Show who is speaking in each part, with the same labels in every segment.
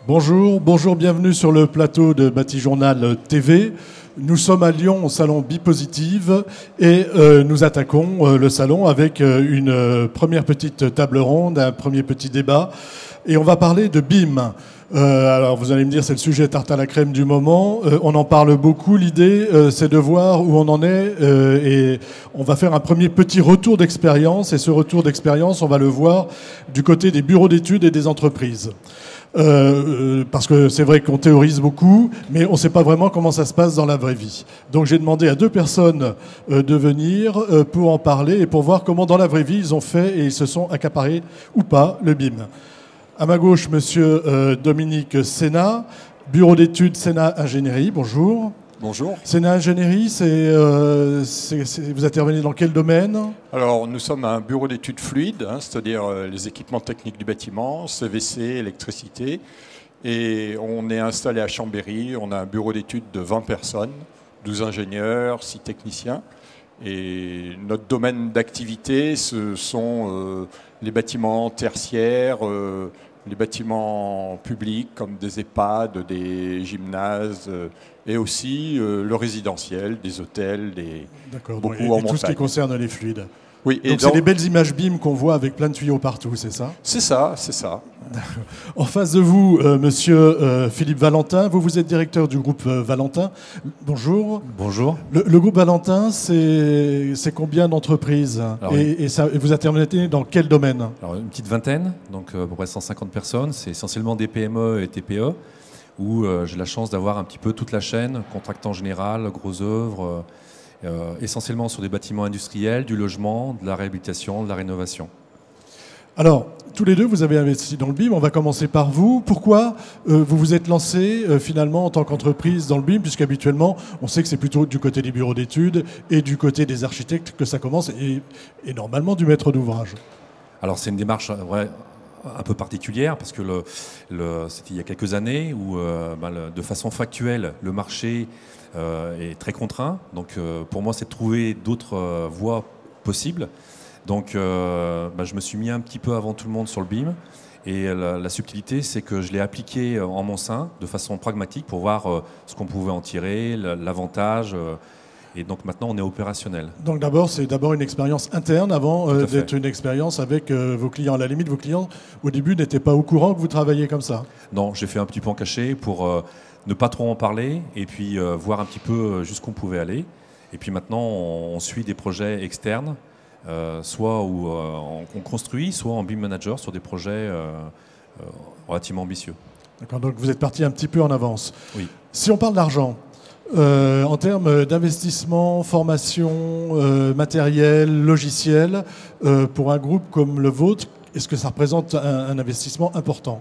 Speaker 1: Bonjour, bonjour, bienvenue sur le plateau de Batijournal TV. Nous sommes à Lyon au salon Bipositive et nous attaquons le salon avec une première petite table ronde, un premier petit débat. Et on va parler de BIM. Alors vous allez me dire c'est le sujet tarte à la crème du moment. On en parle beaucoup. L'idée c'est de voir où on en est et on va faire un premier petit retour d'expérience. Et ce retour d'expérience, on va le voir du côté des bureaux d'études et des entreprises. Parce que c'est vrai qu'on théorise beaucoup, mais on ne sait pas vraiment comment ça se passe dans la vraie vie. Donc j'ai demandé à deux personnes de venir pour en parler et pour voir comment dans la vraie vie ils ont fait et ils se sont accaparés ou pas le BIM. À ma gauche, monsieur Dominique Sénat, bureau d'études Sénat Ingénierie, bonjour.
Speaker 2: Bonjour.
Speaker 1: Sénat Ingénierie, vous intervenez dans quel domaine?
Speaker 2: Alors, nous sommes un bureau d'études fluides, c'est-à-dire les équipements techniques du bâtiment, CVC, électricité. Et on est installé à Chambéry, on a un bureau d'études de 20 personnes, 12 ingénieurs, 6 techniciens. Et notre domaine d'activité, ce sont les bâtiments tertiaires, les bâtiments publics comme des EHPAD, des gymnases et aussi le résidentiel, des hôtels,
Speaker 1: beaucoup en montagne. Tout ce qui concerne les fluides.
Speaker 2: Oui,
Speaker 1: donc c'est les belles images BIM qu'on voit avec plein de tuyaux partout, c'est ça?
Speaker 2: C'est ça, c'est ça.
Speaker 1: En face de vous, monsieur Philippe Valentin, vous êtes directeur du groupe Valentin. Bonjour.
Speaker 3: Bonjour.
Speaker 1: Le groupe Valentin, c'est combien d'entreprises et vous intervenez dans quel domaine?
Speaker 3: Alors, une petite vingtaine, donc à peu près 150 personnes. C'est essentiellement des PME et TPE, où j'ai la chance d'avoir un petit peu toute la chaîne, contractant général, gros œuvres, essentiellement sur des bâtiments industriels, du logement, de la réhabilitation, de la rénovation.
Speaker 1: Alors, tous les deux, vous avez investi dans le BIM. On va commencer par vous. Pourquoi vous vous êtes lancé finalement en tant qu'entreprise dans le BIM, puisqu'habituellement, on sait que c'est plutôt du côté des bureaux d'études et du côté des architectes que ça commence, et normalement du maître d'ouvrage.
Speaker 3: Alors, c'est une démarche un peu particulière, parce que c'était il y a quelques années où, de façon factuelle, le marché est très contraint. Donc, pour moi, c'est de trouver d'autres voies possibles. Donc, je me suis mis un petit peu avant tout le monde sur le BIM. Et la subtilité, c'est que je l'ai appliqué en mon sein de façon pragmatique pour voir ce qu'on pouvait en tirer, l'avantage. Et donc maintenant, on est opérationnel.
Speaker 1: Donc c'est d'abord une expérience interne avant d'être une expérience avec vos clients. À la limite, vos clients, au début, n'étaient pas au courant que vous travailliez comme ça? Non,
Speaker 3: j'ai fait un petit peu en cachet pour ne pas trop en parler et puis voir un petit peu jusqu'où on pouvait aller. Et puis maintenant, on suit des projets externes. Soit où on construit, soit en BIM manager sur des projets relativement ambitieux.
Speaker 1: D'accord, donc vous êtes parti un petit peu en avance.
Speaker 3: Oui.
Speaker 1: Si on parle d'argent, en termes d'investissement, formation, matériel, logiciel, pour un groupe comme le vôtre, est-ce que ça représente un investissement important?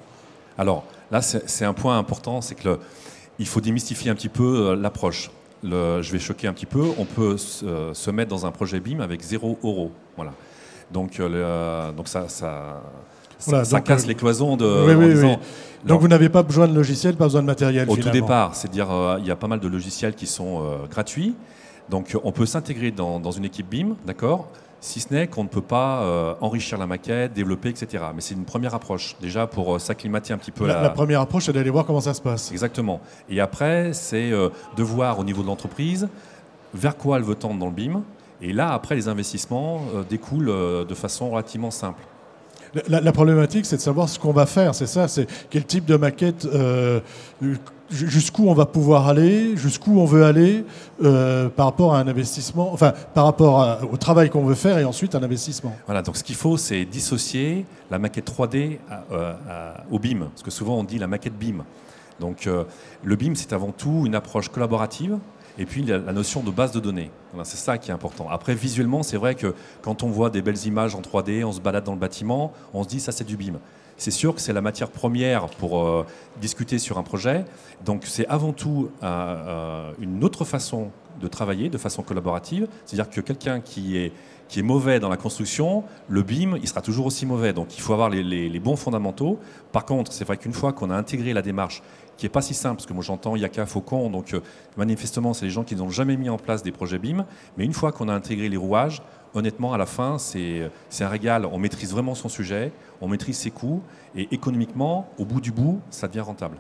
Speaker 3: Alors là, c'est un point important, c'est qu'il faut démystifier un petit peu l'approche. Je vais choquer un petit peu, on peut se mettre dans un projet BIM avec 0 €. Voilà. Donc ça casse les cloisons en disant...
Speaker 1: Donc vous n'avez pas besoin de logiciel, pas besoin de matériel
Speaker 3: au tout départ, c'est-à-dire il y a pas mal de logiciels qui sont gratuits. Donc on peut s'intégrer dans une équipe BIM, d'accord, si ce n'est qu'on ne peut pas enrichir la maquette, développer, etc. Mais c'est une première approche, déjà pour s'acclimater un petit peu.
Speaker 1: La première approche, c'est d'aller voir comment ça se passe.
Speaker 3: Exactement. Et après, c'est de voir au niveau de l'entreprise vers quoi elle veut tendre dans le BIM. Et là, après, les investissements découlent de façon relativement simple.
Speaker 1: La problématique, c'est de savoir ce qu'on va faire, c'est ça, c'est quel type de maquette, jusqu'où on va pouvoir aller, jusqu'où on veut aller par rapport à un investissement, enfin par rapport au travail qu'on veut faire et ensuite un investissement.
Speaker 3: Voilà, donc ce qu'il faut, c'est dissocier la maquette 3D au BIM, parce que souvent on dit la maquette BIM. Donc le BIM, c'est avant tout une approche collaborative. Et puis la notion de base de données. Voilà, c'est ça qui est important. Après, visuellement, c'est vrai que quand on voit des belles images en 3D, on se balade dans le bâtiment, on se dit ça c'est du BIM. C'est sûr que c'est la matière première pour discuter sur un projet. Donc c'est avant tout une autre façon de travailler, de façon collaborative. C'est-à-dire que quelqu'un qui est mauvais dans la construction, le BIM, il sera toujours aussi mauvais. Donc il faut avoir les bons fondamentaux. Par contre, c'est vrai qu'une fois qu'on a intégré la démarche, qui n'est pas si simple, parce que moi j'entends Yaka, Faucon, donc manifestement c'est des gens qui n'ont jamais mis en place des projets BIM, mais une fois qu'on a intégré les rouages, honnêtement, à la fin, c'est un régal. On maîtrise vraiment son sujet, on maîtrise ses coûts, et économiquement, au bout du bout, ça devient rentable.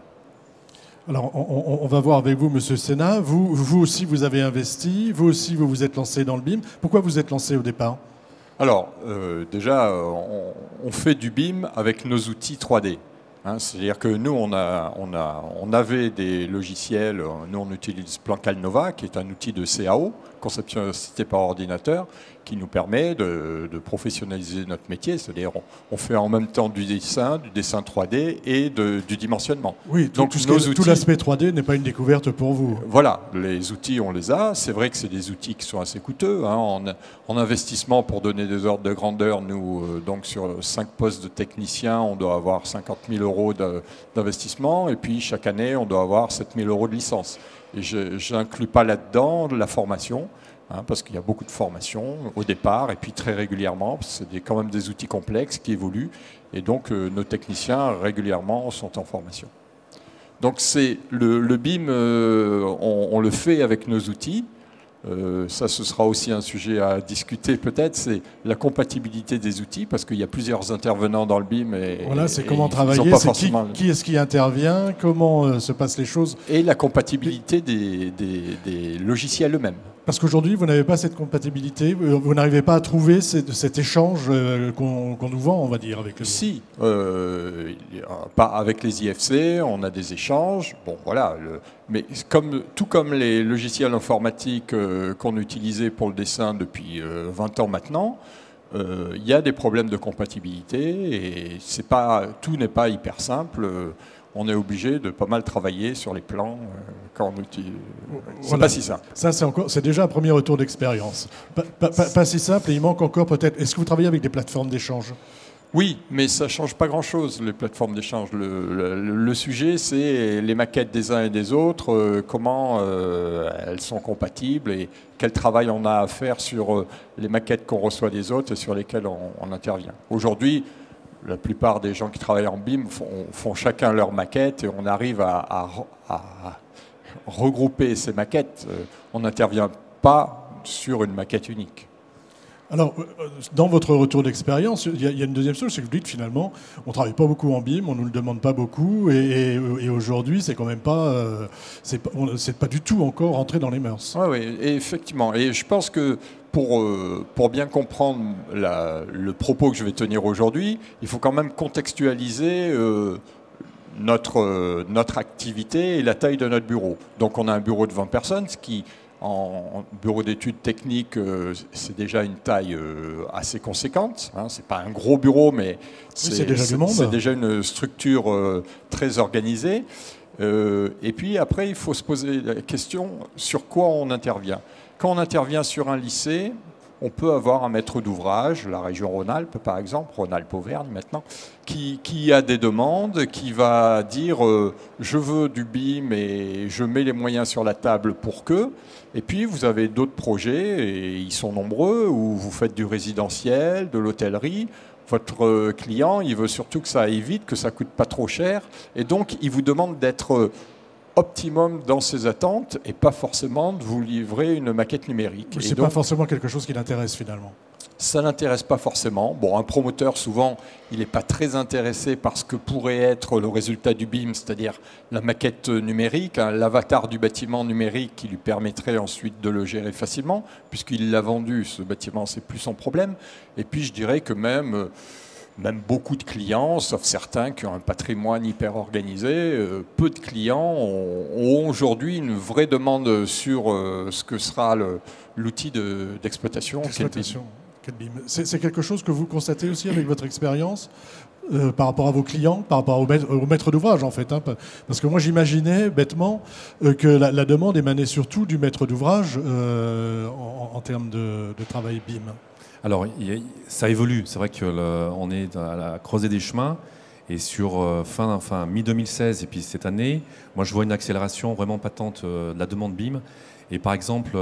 Speaker 1: Alors, on va voir avec vous, Monsieur Sénat. Vous aussi, vous avez investi. Vous aussi, vous vous êtes lancé dans le BIM. Pourquoi vous êtes lancé au départ?
Speaker 2: Alors, déjà, on fait du BIM avec nos outils 3D. Hein, c'est-à-dire que nous, on avait des logiciels. Nous, on utilise Plancal Nova, qui est un outil de CAO, conception assistée par ordinateur, qui nous permet de professionnaliser notre métier. C'est-à-dire on fait en même temps du dessin 3D et du dimensionnement.
Speaker 1: Oui, donc tout l'aspect 3D n'est pas une découverte pour vous.
Speaker 2: Voilà, les outils, on les a. C'est vrai que c'est des outils qui sont assez coûteux. Hein. En investissement, pour donner des ordres de grandeur, nous, donc sur 5 postes de techniciens, on doit avoir 50 000 euros d'investissement. Et puis, chaque année, on doit avoir 7 000 euros de licence. Et je n'inclus pas là-dedans la formation. Hein, parce qu'il y a beaucoup de formations au départ et puis très régulièrement, c'est quand même des outils complexes qui évoluent et donc nos techniciens régulièrement sont en formation. Donc c'est le BIM, on le fait avec nos outils. Ça, ce sera aussi un sujet à discuter peut-être, c'est la compatibilité des outils, parce qu'il y a plusieurs intervenants dans le BIM.
Speaker 1: Voilà, c'est comment travailler, c'est qui est-ce qui intervient, comment se passent les choses.
Speaker 2: Et la compatibilité des logiciels eux-mêmes.
Speaker 1: Parce qu'aujourd'hui, vous n'avez pas cette compatibilité, vous n'arrivez pas à trouver cet échange qu'on nous vend, on va dire, avec le BIM.
Speaker 2: Si, pas avec les IFC, on a des échanges. Bon, voilà. Mais tout comme les logiciels informatiques qu'on utilisait pour le dessin depuis 20 ans maintenant, il y a des problèmes de compatibilité et tout n'est pas hyper simple. On est obligé de pas mal travailler sur les plans quand on utilise. C'est pas si simple.
Speaker 1: Ça, c'est déjà un premier retour d'expérience. Pas si simple et il manque encore peut-être. Est-ce que vous travaillez avec des plateformes d'échange?
Speaker 2: Oui, mais ça ne change pas grand-chose, les plateformes d'échange. Le sujet, c'est les maquettes des uns et des autres, comment elles sont compatibles et quel travail on a à faire sur les maquettes qu'on reçoit des autres et sur lesquelles on intervient. Aujourd'hui, la plupart des gens qui travaillent en BIM font chacun leur maquette et on arrive à regrouper ces maquettes. On n'intervient pas sur une maquette unique.
Speaker 1: Alors, dans votre retour d'expérience, il y a une deuxième chose, c'est que vous dites finalement, on ne travaille pas beaucoup en BIM, on ne nous le demande pas beaucoup, et aujourd'hui, c'est quand même pas, c'est pas du tout encore rentré dans les mœurs.
Speaker 2: Oui, effectivement. Et je pense que pour bien comprendre le propos que je vais tenir aujourd'hui, il faut quand même contextualiser notre activité et la taille de notre bureau. Donc, on a un bureau de 20 personnes, ce qui en bureau d'études techniques, c'est déjà une taille assez conséquente. Hein. C'est pas un gros bureau, mais
Speaker 1: c'est déjà du monde.
Speaker 2: C'est déjà une structure très organisée. Et puis après, il faut se poser la question sur quoi on intervient. Quand on intervient sur un lycée, on peut avoir un maître d'ouvrage, la région Rhône-Alpes par exemple, Rhône-Alpes-Auvergne maintenant, qui a des demandes, qui va dire je veux du BIM et je mets les moyens sur la table pour que. Et puis vous avez d'autres projets, et ils sont nombreux, où vous faites du résidentiel, de l'hôtellerie. Votre client, il veut surtout que ça aille vite, que ça ne coûte pas trop cher. Et donc, il vous demande d'être optimum dans ses attentes et pas forcément de vous livrer une maquette numérique.
Speaker 1: C'est pas forcément quelque chose qui l'intéresse finalement.
Speaker 2: Ça l'intéresse pas forcément. Bon, un promoteur, souvent, il n'est pas très intéressé par ce que pourrait être le résultat du BIM, c'est-à-dire la maquette numérique, hein, l'avatar du bâtiment numérique qui lui permettrait ensuite de le gérer facilement, puisqu'il l'a vendu, ce bâtiment, c'est plus son problème. Et puis, je dirais que même beaucoup de clients, sauf certains qui ont un patrimoine hyper organisé, peu de clients ont aujourd'hui une vraie demande sur ce que sera l'outil d'exploitation.
Speaker 1: C'est quelque chose que vous constatez aussi avec votre expérience par rapport à vos clients, par rapport au maître d'ouvrage en fait. Hein, parce que moi j'imaginais bêtement que la demande émanait surtout du maître d'ouvrage en termes de travail BIM.
Speaker 3: Alors, ça évolue. C'est vrai qu'on est à la croisée des chemins. Et sur mi-2016 et puis cette année, moi je vois une accélération vraiment patente de la demande BIM. Et par exemple,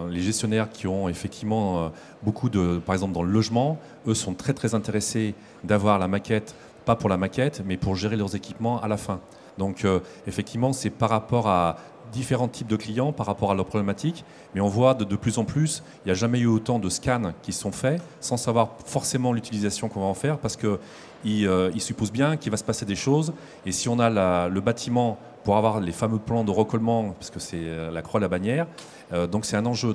Speaker 3: les gestionnaires qui ont effectivement beaucoup par exemple dans le logement, eux sont très très intéressés d'avoir la maquette, pas pour la maquette, mais pour gérer leurs équipements à la fin. Donc effectivement, c'est par rapport à différents types de clients par rapport à leurs problématiques, mais on voit de plus en plus, il n'y a jamais eu autant de scans qui sont faits sans savoir forcément l'utilisation qu'on va en faire, parce qu'ils supposent bien qu'il va se passer des choses, et si on a le bâtiment pour avoir les fameux plans de recollement, parce que c'est la croix, la bannière, donc c'est un enjeu.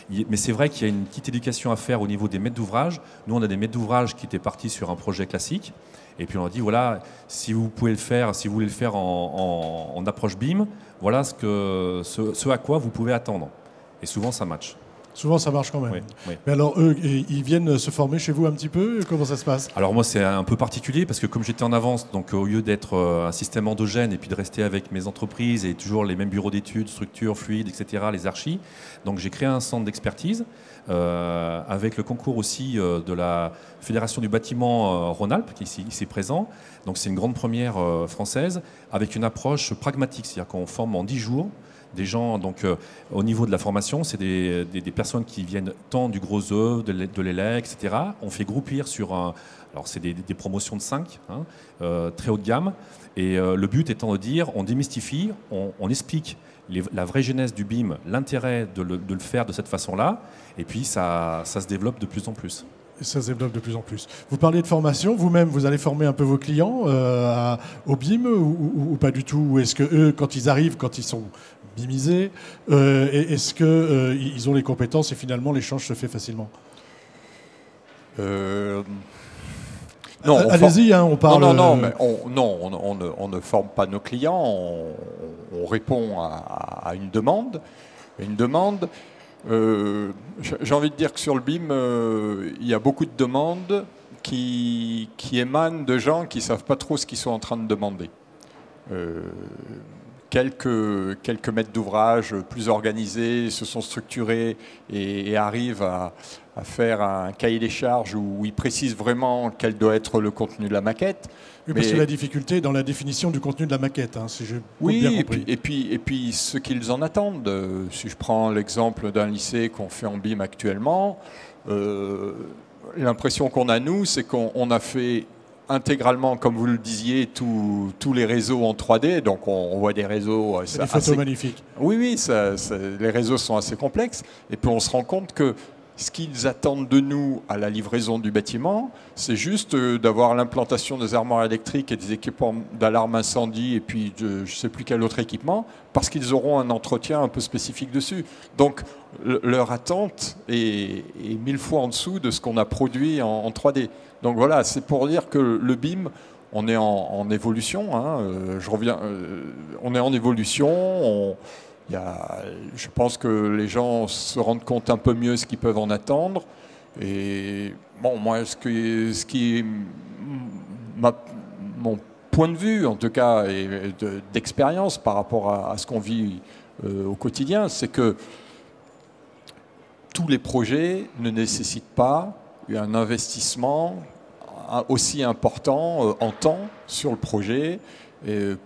Speaker 3: Mais c'est vrai qu'il y a une petite éducation à faire au niveau des maîtres d'ouvrage. Nous, on a des maîtres d'ouvrage qui étaient partis sur un projet classique, et puis on a dit, voilà, si vous pouvez le faire, si vous voulez le faire en approche BIM, voilà ce à quoi vous pouvez attendre. Et souvent, ça match.
Speaker 1: Souvent, ça marche quand même.
Speaker 3: Oui, oui.
Speaker 1: Mais alors, eux, ils viennent se former chez vous un petit peu? Comment ça se passe?
Speaker 3: Alors moi, c'est un peu particulier parce que comme j'étais en avance, donc au lieu d'être un système endogène et puis de rester avec mes entreprises et toujours les mêmes bureaux d'études, structures, fluides, etc., les archis, donc j'ai créé un centre d'expertise avec le concours aussi de la Fédération du bâtiment Rhône-Alpes qui est ici présent. Donc c'est une grande première française avec une approche pragmatique, c'est-à-dire qu'on forme en 10 jours des gens, donc au niveau de la formation, c'est des personnes qui viennent tant du gros œuvre, de l'élec, etc. On fait groupir sur alors c'est des promotions de 5, très haut de gamme. Et le but étant de dire, on démystifie, on explique la vraie genèse du BIM, l'intérêt de le faire de cette façon-là, et puis ça se développe de plus en plus.
Speaker 1: Ça se développe de plus en plus. Vous parlez de formation, vous-même, vous allez former un peu vos clients au BIM ou pas du tout? Ou est-ce que eux, quand ils arrivent, quand ils sont BIMisés, est-ce qu'ils ont les compétences et finalement l'échange se fait facilement?
Speaker 2: Non,
Speaker 1: allez-y, on parle.
Speaker 2: Non, mais on ne forme pas nos clients, on répond à une demande. J'ai envie de dire que sur le BIM, il y a beaucoup de demandes qui émanent de gens qui ne savent pas trop ce qu'ils sont en train de demander. Quelques maîtres d'ouvrage plus organisés se sont structurés et arrivent à faire un cahier des charges où ils précisent vraiment quel doit être le contenu de la maquette.
Speaker 1: Oui, parce que la difficulté est dans la définition du contenu de la maquette, si j'ai bien compris.
Speaker 2: Et puis ce qu'ils en attendent. Si je prends l'exemple d'un lycée qu'on fait en BIM actuellement, l'impression qu'on a, nous, c'est qu'on a fait intégralement, comme vous le disiez, tous les réseaux en 3D. Donc on voit des réseaux...
Speaker 1: C'est des photos magnifiques.
Speaker 2: Oui, les réseaux sont assez complexes. Et puis on se rend compte que ce qu'ils attendent de nous à la livraison du bâtiment, c'est juste d'avoir l'implantation des armoires électriques et des équipements d'alarme incendie et puis je ne sais plus quel autre équipement, parce qu'ils auront un entretien un peu spécifique dessus. Donc leur attente est 1000 fois en dessous de ce qu'on a produit en 3D. Donc voilà, c'est pour dire que le BIM, on est en évolution. On est en évolution. Je pense que les gens se rendent compte un peu mieux ce qu'ils peuvent en attendre. Et bon, moi, ce qui est mon point de vue, en tout cas, et d'expérience par rapport à ce qu'on vit au quotidien, c'est que tous les projets ne nécessitent pas un investissement aussi important en temps sur le projet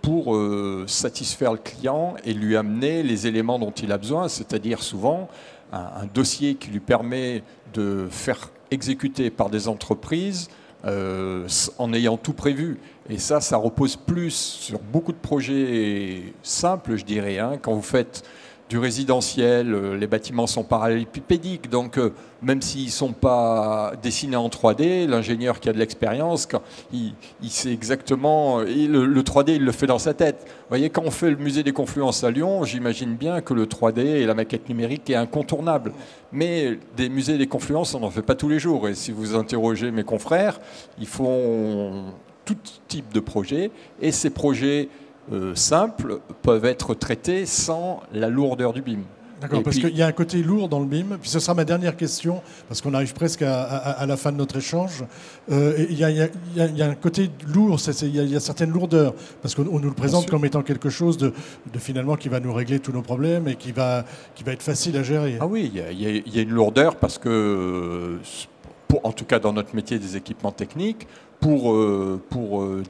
Speaker 2: pour satisfaire le client et lui amener les éléments dont il a besoin, c'est-à-dire souvent un dossier qui lui permet de faire exécuter par des entreprises en ayant tout prévu. Et ça repose plus sur beaucoup de projets simples, je dirais. Quand vous faites du résidentiel, les bâtiments sont parallélépipédiques, donc même s'ils ne sont pas dessinés en 3D, l'ingénieur qui a de l'expérience, il sait exactement, et le 3D, il le fait dans sa tête. Vous voyez, quand on fait le musée des Confluences à Lyon, j'imagine bien que le 3D et la maquette numérique est incontournable. Mais des musées des Confluences, on n'en fait pas tous les jours. Et si vous interrogez mes confrères, ils font tout type de projets, et ces projets simples peuvent être traités sans la lourdeur du BIM.
Speaker 1: D'accord, parce qu'il y a un côté lourd dans le BIM. Puis ce sera ma dernière question, parce qu'on arrive presque à la fin de notre échange. Il y a un côté lourd, il y a certaines lourdeurs, parce qu'on nous le présente comme étant quelque chose de finalement qui va nous régler tous nos problèmes et qui va être facile à gérer.
Speaker 2: Ah oui, il y a une lourdeur parce que, en tout cas dans notre métier des équipements techniques, pour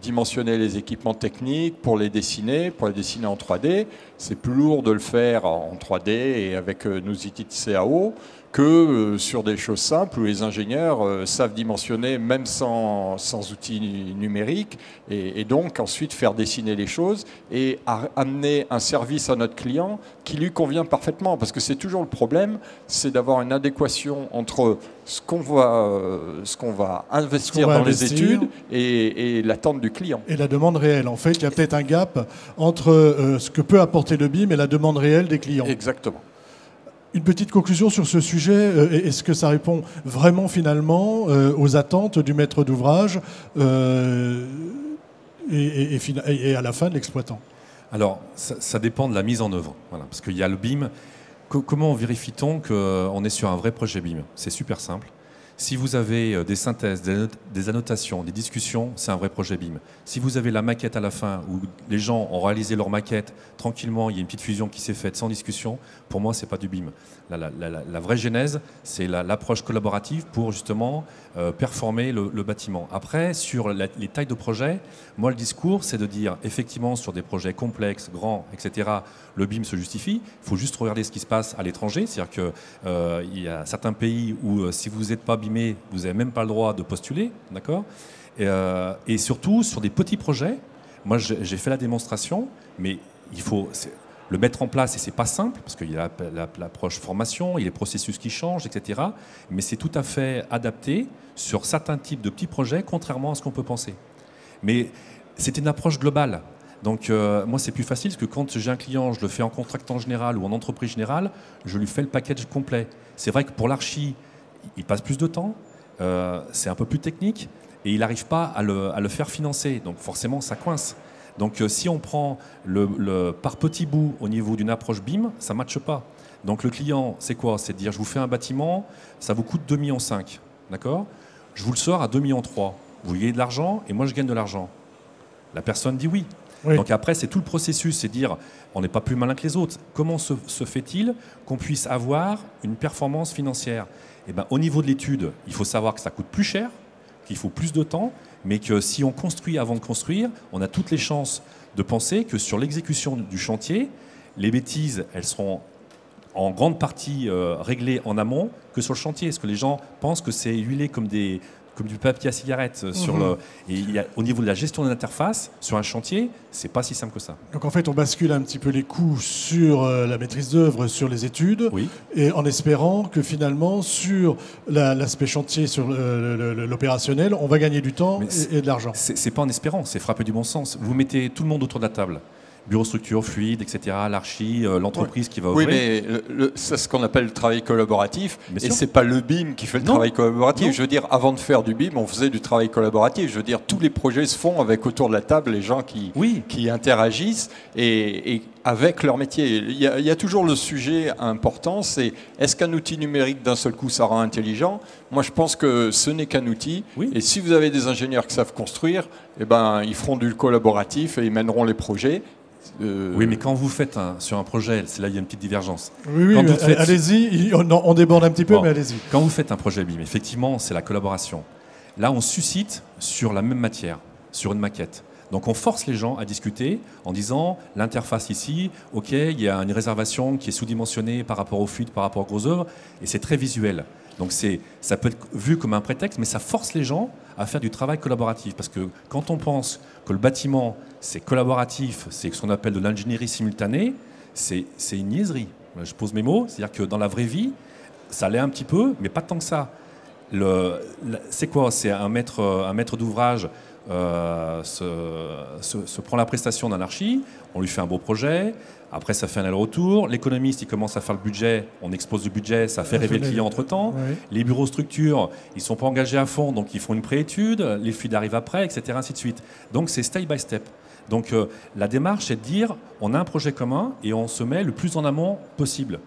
Speaker 2: dimensionner les équipements techniques, pour les dessiner en 3D, c'est plus lourd de le faire en 3D et avec nos outils de CAO que sur des choses simples où les ingénieurs savent dimensionner même sans outils numériques et donc ensuite faire dessiner les choses et amener un service à notre client qui lui convient parfaitement. Parce que c'est toujours le problème, c'est d'avoir une adéquation entre ce qu'on va investir dans les études et l'attente du client.
Speaker 1: Et la demande réelle. En fait, il y a peut-être un gap entre ce que peut apporter le BIM et la demande réelle des clients.
Speaker 2: Exactement.
Speaker 1: Une petite conclusion sur ce sujet. Est-ce que ça répond vraiment finalement aux attentes du maître d'ouvrage et à la fin de l'exploitant?
Speaker 3: Alors, ça dépend de la mise en œuvre. Voilà, parce qu'il y a le BIM. Comment vérifie-t-on qu'on est sur un vrai projet BIM? C'est super simple. Si vous avez des synthèses, des annotations, des discussions, c'est un vrai projet BIM. Si vous avez la maquette à la fin, où les gens ont réalisé leur maquette tranquillement, il y a une petite fusion qui s'est faite sans discussion, pour moi, c'est pas du BIM. La vraie genèse, c'est l'approche collaborative pour justement performer le bâtiment. Après, sur les tailles de projet, moi, le discours, c'est de dire, effectivement, sur des projets complexes, grands, etc., le BIM se justifie. Il faut juste regarder ce qui se passe à l'étranger. C'est-à-dire qu'il y a certains pays où, si vous n'êtes pas BIMé, vous n'avez même pas le droit de postuler, d'accord ? Et surtout, sur des petits projets, moi, j'ai fait la démonstration, mais il faut le mettre en place, et c'est pas simple, parce qu'il y a l'approche formation, il y a les processus qui changent, etc. Mais c'est tout à fait adapté sur certains types de petits projets, contrairement à ce qu'on peut penser. Mais c'est une approche globale. Donc moi, c'est plus facile, parce que quand j'ai un client, je le fais en contractant général ou en entreprise générale, je lui fais le package complet. C'est vrai que pour l'archi, il passe plus de temps, c'est un peu plus technique, et il n'arrive pas à le faire financer. Donc forcément, ça coince. Donc si on prend par petits bouts au niveau d'une approche BIM, ça ne matche pas. Donc le client, c'est quoi? C'est de dire, je vous fais un bâtiment, ça vous coûte 2,5 millions, d'accord? Je vous le sors à 2,3 millions. Vous gagnez de l'argent et moi je gagne de l'argent. La personne dit oui. Oui. Donc après, c'est tout le processus, c'est dire, on n'est pas plus malin que les autres. Comment se fait-il qu'on puisse avoir une performance financière? Eh ben, au niveau de l'étude, il faut savoir que ça coûte plus cher, qu'il faut plus de temps, mais que si on construit avant de construire, on a toutes les chances de penser que sur l'exécution du chantier, les bêtises, elles seront en grande partie réglées en amont que sur le chantier. Parce que les gens pensent que c'est huilé comme du papier à cigarette. Et au niveau de la gestion de l'interface, sur un chantier, c'est pas si simple que ça.
Speaker 1: Donc en fait, on bascule un petit peu les coûts sur la maîtrise d'œuvre, sur les études,
Speaker 3: oui.
Speaker 1: Et en espérant que finalement, sur l'aspect chantier, sur l'opérationnel, on va gagner du temps et de l'argent.
Speaker 3: C'est pas en espérant, c'est frapper du bon sens. Vous mettez tout le monde autour de la table. Bureau structure, fluide, etc., l'archi, l'entreprise qui va ouvrir.
Speaker 2: Oui, mais c'est ce qu'on appelle le travail collaboratif. Et ce n'est pas le BIM qui fait le travail collaboratif. Non. Je veux dire, avant de faire du BIM, on faisait du travail collaboratif. Je veux dire, tous les projets se font avec autour de la table les gens qui interagissent et avec leur métier. Il y a toujours le sujet important, c'est est-ce qu'un outil numérique d'un seul coup ça rend intelligent? Moi je pense que ce n'est qu'un outil, oui. Et si vous avez des ingénieurs qui savent construire, eh ben, ils feront du collaboratif et ils mèneront les projets.
Speaker 3: Oui, mais quand vous faites sur un projet, c'est là il y a une petite divergence.
Speaker 1: Oui, allez-y, on déborde un petit peu, mais allez-y.
Speaker 3: Quand vous faites un projet BIM, effectivement, c'est la collaboration. Là, on suscite sur la même matière, sur une maquette. Donc on force les gens à discuter en disant l'interface ici, ok, il y a une réservation qui est sous-dimensionnée par rapport aux fuites, par rapport aux gros œuvres, et c'est très visuel. Donc ça peut être vu comme un prétexte, mais ça force les gens à faire du travail collaboratif. Parce que quand on pense que le bâtiment, c'est collaboratif, c'est ce qu'on appelle de l'ingénierie simultanée, c'est une niaiserie. Je pose mes mots, c'est-à-dire que dans la vraie vie, ça l'est un petit peu, mais pas tant que ça. C'est quoi? C'est un maître d'ouvrage se prend la prestation d'un archi, on lui fait un beau projet, après ça fait un aller-retour, l'économiste il commence à faire le budget, on expose le budget, ça fait rêver le client entre-temps, oui. Les bureaux structures, ils ne sont pas engagés à fond, donc ils font une préétude, les fluides arrivent après, etc. ainsi de suite. Donc c'est step by step. Donc la démarche c'est de dire, on a un projet commun et on se met le plus en amont possible.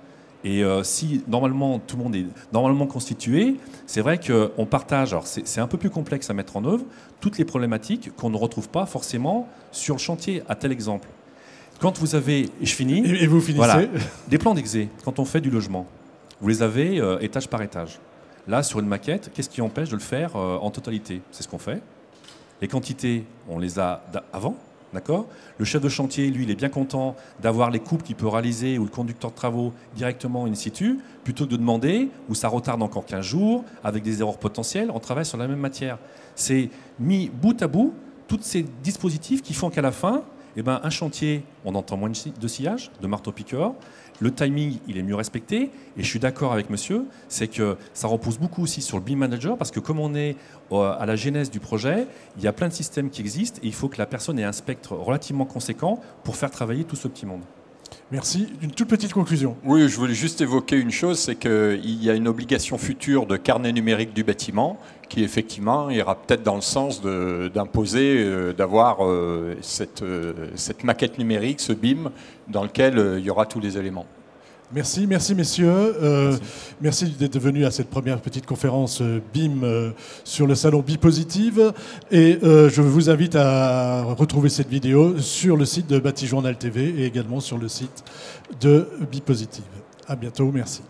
Speaker 3: Et si normalement tout le monde est normalement constitué, c'est vrai qu'on partage, alors c'est un peu plus complexe à mettre en œuvre, toutes les problématiques qu'on ne retrouve pas forcément sur le chantier. À tel exemple, quand vous avez, et je finis,
Speaker 1: et vous finissez,
Speaker 3: voilà, des plans d'exé, quand on fait du logement, vous les avez étage par étage. Là, sur une maquette, qu'est-ce qui empêche de le faire en totalité? C'est ce qu'on fait. Les quantités, on les a avant. D'accord ? Le chef de chantier, lui, il est bien content d'avoir les coupes qu'il peut réaliser ou le conducteur de travaux directement in situ, plutôt que de demander où ça retarde encore 15 jours, avec des erreurs potentielles, on travaille sur la même matière. C'est mis bout à bout, tous ces dispositifs qui font qu'à la fin, eh ben, un chantier, on entend moins de sillage, de marteau-piqueur, le timing, il est mieux respecté, et je suis d'accord avec monsieur, c'est que ça repose beaucoup aussi sur le BIM manager, parce que comme on est à la genèse du projet, il y a plein de systèmes qui existent, et il faut que la personne ait un spectre relativement conséquent pour faire travailler tout ce petit monde.
Speaker 1: Merci. Une toute petite conclusion.
Speaker 2: Oui, je voulais juste évoquer une chose, c'est qu'il y a une obligation future de carnet numérique du bâtiment qui, effectivement, ira peut-être dans le sens d'imposer, d'avoir cette maquette numérique, ce BIM, dans lequel il y aura tous les éléments.
Speaker 1: Merci, merci messieurs. Merci d'être venus à cette première petite conférence BIM sur le salon Bipositive. Et je vous invite à retrouver cette vidéo sur le site de Batijournal TV et également sur le site de Bipositive. À bientôt, merci.